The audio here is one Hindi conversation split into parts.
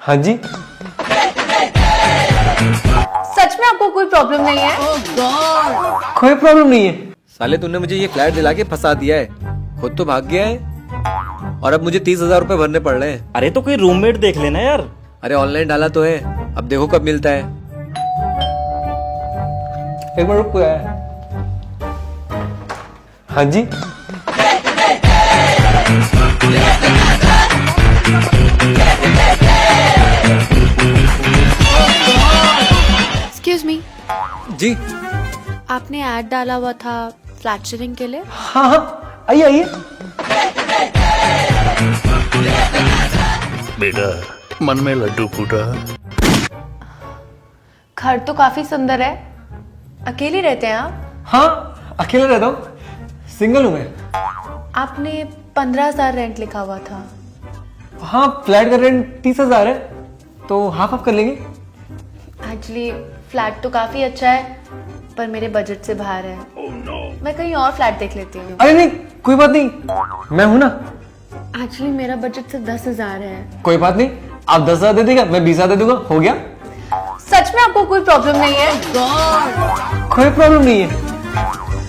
हाँ जी। सच में आपको कोई प्रॉब्लम नहीं है? कोई प्रॉब्लम नहीं है। साले तूने मुझे ये फ्लैट दिला के फंसा दिया है, खुद तो भाग गया है और अब मुझे 30,000 रुपए भरने पड़ रहे हैं। अरे तो कोई रूममेट देख लेना यार। अरे ऑनलाइन डाला तो है, अब देखो कब मिलता है। एक बार रुक है। हाँ जी। एक्सक्यूज मी, जी आपने ऐड डाला हुआ था फ्लैट शेयरिंग के लिए? हाँ हाँ, आइए आइए। बेटा मन में लड्डू फूटा। घर तो काफी सुंदर है। अकेले रहते हैं आप? हाँ, अकेला रहता हूँ, सिंगल हूँ मैं। आपने 15,000 रेंट लिखा हुआ था। हाँ, फ्लैट का रेंट 30,000 है, तो हाफ ऑफ कर लेंगे। एक्चुअली फ्लैट तो काफी अच्छा है पर मेरे बजट से बाहर है। मैं कहीं और फ्लैट देख लेती हूँ। अरे नहीं, कोई बात नहीं, मैं हूं ना। एक्चुअली मेरा बजट सिर्फ 10,000 है। कोई बात नहीं, आप 10,000 दे देगा, मैं 20,000 दे दूंगा, हो गया। सच में आपको कोई प्रॉब्लम नहीं है? कोई प्रॉब्लम नहीं है।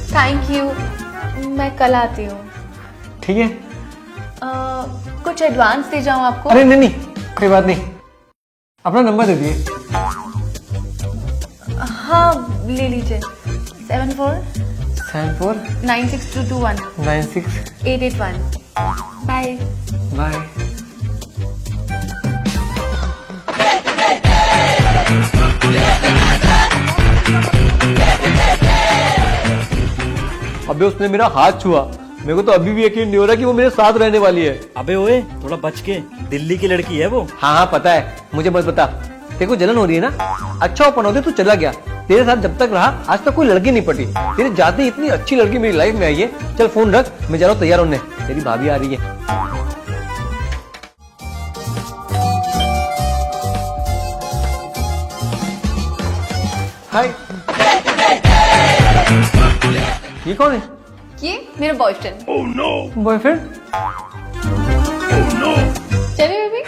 थैंक यू, मैं कल आती हूँ। ठीक है। कुछ एडवांस दे जाऊँ आपको? अरे नहीं नहीं, कोई बात नहीं, अपना नंबर दे दिए। हाँ ले लीजिए। 74 74 96221 96 881। Bye bye. अबे उसने मेरा हाथ छुआ, मेरे को तो अभी भी यकीन नहीं हो रहा कि वो मेरे साथ रहने वाली है। अबे ओए थोड़ा बच के, दिल्ली की लड़की है वो। हाँ हाँ पता है, मुझे मत बता। तेरे को जलन हो रही है ना? अच्छा ओपन होते तू चला गया, तेरे साथ जब तक रहा आज तक कोई लड़की नहीं पटी। तेरे जाते ही इतनी अच्छी लड़की मेरी लाइफ में आई है। चल फोन रख, मैं जा रहा हूँ तैयार होने, तेरी भाभी आ रही है। हाय। ये कौन है? ये मेरा बॉयफ्रेंड। बॉयफ्रेंड? चलिए बेबी।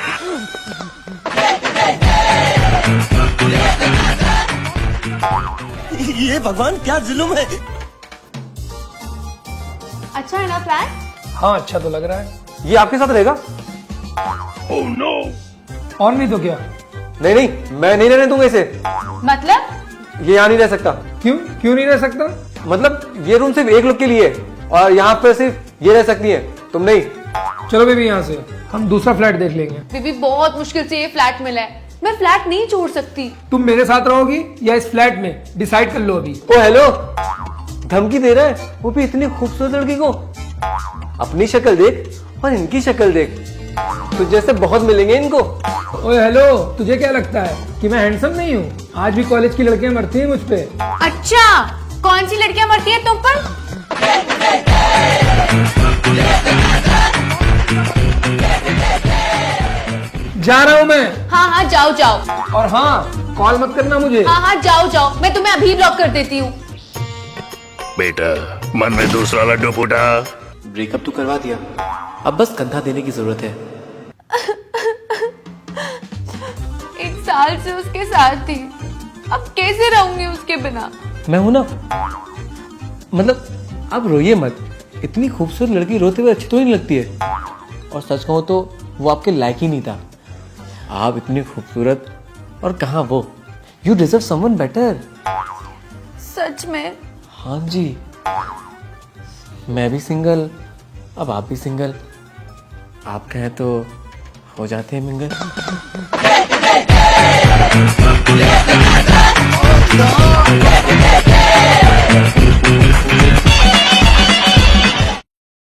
ये भगवान क्या जुल्म है। अच्छा है ना फ्लैट? हाँ अच्छा तो लग रहा है। ये आपके साथ रहेगा? और नहीं तो क्या? नहीं नहीं, मैं नहीं रहने दूंगा इसे। मतलब? ये यहाँ नहीं रह सकता। क्यों क्यों नहीं रह सकता? मतलब ये रूम सिर्फ एक लोग के लिए है और यहाँ पर सिर्फ ये रह सकती है, तुम नहीं। चलो बेबी यहाँ से हम दूसरा फ्लैट देख लेंगे। बेबी बहुत मुश्किल से ये फ्लैट मिला है, मैं फ्लैट नहीं छोड़ सकती। तुम मेरे साथ रहोगी या इस फ्लैट में, डिसाइड कर लो अभी। ओ हेलो, धमकी दे रहा है, वो भी इतनी खूबसूरत लड़की को। अपनी शक्ल देख और इनकी शक्ल देख, तो जैसे बहुत मिलेंगे इनको। ओए हेलो, तुझे क्या लगता है कि मैं हैंडसम नहीं हूँ? आज भी कॉलेज की लड़कियां मरती हैं मुझ पे। अच्छा, कौन सी लड़कियां मरती है तुम पर? जा रहा हूँ मैं। हाँ हाँ जाओ जाओ। और हाँ, कॉल मत करना मुझे। हाँ हाँ जाओ जाओ, मैं तुम्हें अभी ब्लॉक कर देती हूँ। बेटा मन में दूसरा लड्डू फूटा। ब्रेकअप तो करवा दिया, अब बस कंधा देने की जरूरत है। 1 साल से उसके साथ थी, अब कैसे रहूंगी उसके बिना? मैं हूं ना। मतलब आप रोइए मत, इतनी खूबसूरत लड़की रोते हुए अच्छी तो नहीं लगती है। और सच कहूं तो वो आपके लायक ही नहीं था। आप इतनी खूबसूरत और कहाँ वो। You deserve someone better. सच में? हाँ जी, मैं भी सिंगल, अब आप भी सिंगल। आप कहें तो हो जाते हैं मिंगल।